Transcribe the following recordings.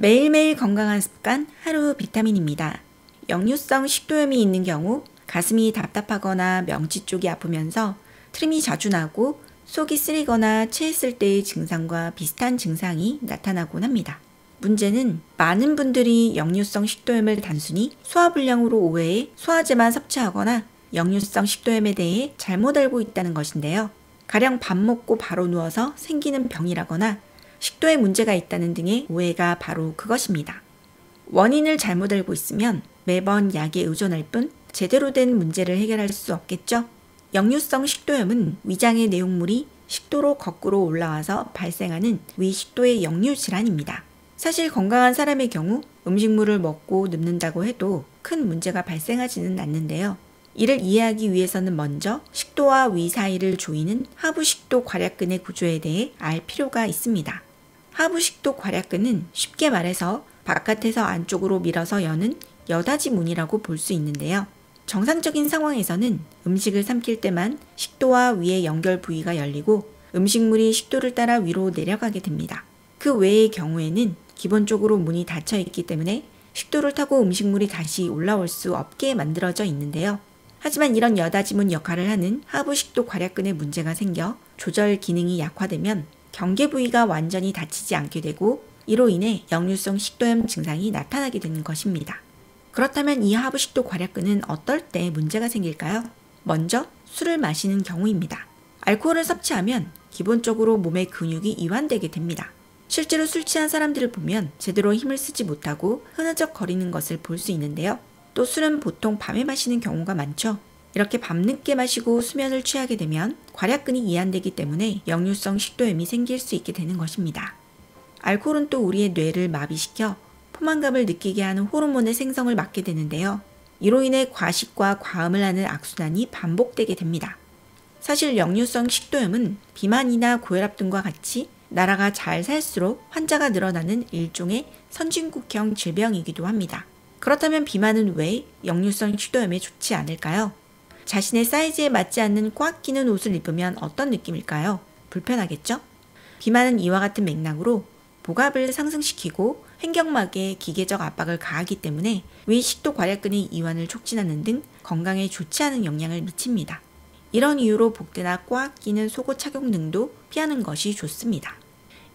매일매일 건강한 습관 하루 비타민입니다. 역류성 식도염이 있는 경우 가슴이 답답하거나 명치 쪽이 아프면서 트림이 자주 나고 속이 쓰리거나 체했을 때의 증상과 비슷한 증상이 나타나곤 합니다. 문제는 많은 분들이 역류성 식도염을 단순히 소화불량으로 오해해 소화제만 섭취하거나 역류성 식도염에 대해 잘못 알고 있다는 것인데요. 가령 밥 먹고 바로 누워서 생기는 병이라거나 식도에 문제가 있다는 등의 오해가 바로 그것입니다. 원인을 잘못 알고 있으면 매번 약에 의존할 뿐 제대로 된 문제를 해결할 수 없겠죠? 역류성 식도염은 위장의 내용물이 식도로 거꾸로 올라와서 발생하는 위식도의 역류 질환입니다. 사실 건강한 사람의 경우 음식물을 먹고 눕는다고 해도 큰 문제가 발생하지는 않는데요. 이를 이해하기 위해서는 먼저 식도와 위 사이를 조이는 하부식도 괄약근의 구조에 대해 알 필요가 있습니다. 하부식도 괄약근은 쉽게 말해서 바깥에서 안쪽으로 밀어서 여는 여닫이 문이라고 볼 수 있는데요. 정상적인 상황에서는 음식을 삼킬 때만 식도와 위의 연결 부위가 열리고 음식물이 식도를 따라 위로 내려가게 됩니다. 그 외의 경우에는 기본적으로 문이 닫혀 있기 때문에 식도를 타고 음식물이 다시 올라올 수 없게 만들어져 있는데요. 하지만 이런 여닫이문 역할을 하는 하부식도 괄약근에 문제가 생겨 조절 기능이 약화되면 경계 부위가 완전히 닫히지 않게 되고 이로 인해 역류성 식도염 증상이 나타나게 되는 것입니다. 그렇다면 이 하부식도 괄약근은 어떨 때 문제가 생길까요? 먼저 술을 마시는 경우입니다. 알코올을 섭취하면 기본적으로 몸의 근육이 이완되게 됩니다. 실제로 술 취한 사람들을 보면 제대로 힘을 쓰지 못하고 흐느적거리는 것을 볼 수 있는데요. 또 술은 보통 밤에 마시는 경우가 많죠. 이렇게 밤늦게 마시고 수면을 취하게 되면 괄약근이 이완되기 때문에 역류성 식도염이 생길 수 있게 되는 것입니다. 알코올은 또 우리의 뇌를 마비시켜 포만감을 느끼게 하는 호르몬의 생성을 막게 되는데요. 이로 인해 과식과 과음을 하는 악순환이 반복되게 됩니다. 사실 역류성 식도염은 비만이나 고혈압 등과 같이 나라가 잘 살수록 환자가 늘어나는 일종의 선진국형 질병이기도 합니다. 그렇다면 비만은 왜 역류성 식도염에 좋지 않을까요? 자신의 사이즈에 맞지 않는 꽉 끼는 옷을 입으면 어떤 느낌일까요? 불편하겠죠? 비만은 이와 같은 맥락으로 복압을 상승시키고 횡격막에 기계적 압박을 가하기 때문에 위식도 괄약근의 이완을 촉진하는 등 건강에 좋지 않은 영향을 미칩니다. 이런 이유로 복대나 꽉 끼는 속옷 착용 등도 피하는 것이 좋습니다.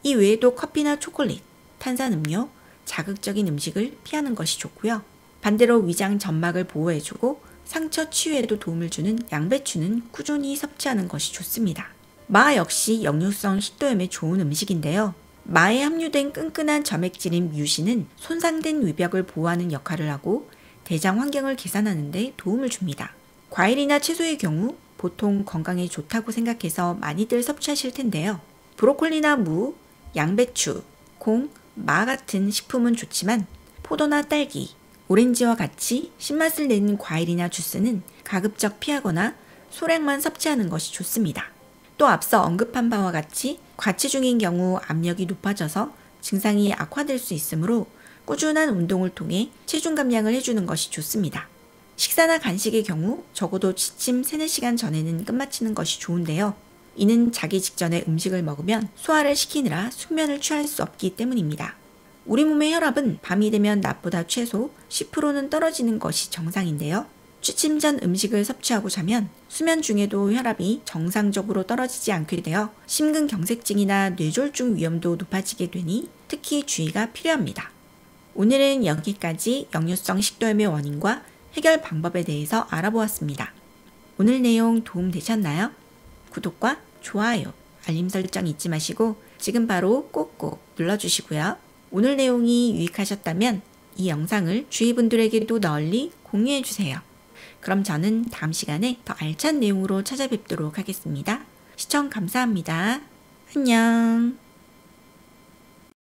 이 외에도 커피나 초콜릿, 탄산음료, 자극적인 음식을 피하는 것이 좋고요. 반대로 위장 점막을 보호해주고 상처 치유에도 도움을 주는 양배추는 꾸준히 섭취하는 것이 좋습니다. 마 역시 역류성 식도염에 좋은 음식인데요. 마에 함유된 끈끈한 점액질인 뮤신은 손상된 위벽을 보호하는 역할을 하고 대장 환경을 개선하는 데 도움을 줍니다. 과일이나 채소의 경우 보통 건강에 좋다고 생각해서 많이들 섭취하실 텐데요. 브로콜리나 무, 양배추, 콩, 마 같은 식품은 좋지만 포도나 딸기, 오렌지와 같이 신맛을 내는 과일이나 주스는 가급적 피하거나 소량만 섭취하는 것이 좋습니다. 또 앞서 언급한 바와 같이 과치 중인 경우 압력이 높아져서 증상이 악화될 수 있으므로 꾸준한 운동을 통해 체중 감량을 해주는 것이 좋습니다. 식사나 간식의 경우 적어도 취침 3-4시간 전에는 끝마치는 것이 좋은데요. 이는 자기 직전에 음식을 먹으면 소화를 시키느라 숙면을 취할 수 없기 때문입니다. 우리 몸의 혈압은 밤이 되면 낮보다 최소 10%는 떨어지는 것이 정상인데요. 취침 전 음식을 섭취하고 자면 수면 중에도 혈압이 정상적으로 떨어지지 않게 되어 심근경색증이나 뇌졸중 위험도 높아지게 되니 특히 주의가 필요합니다. 오늘은 여기까지 역류성 식도염의 원인과 해결 방법에 대해서 알아보았습니다. 오늘 내용 도움 되셨나요? 구독과 좋아요, 알림 설정 잊지 마시고 지금 바로 꼭꼭 눌러주시고요. 오늘 내용이 유익하셨다면 이 영상을 주위 분들에게도 널리 공유해주세요. 그럼 저는 다음 시간에 더 알찬 내용으로 찾아뵙도록 하겠습니다. 시청 감사합니다. 안녕.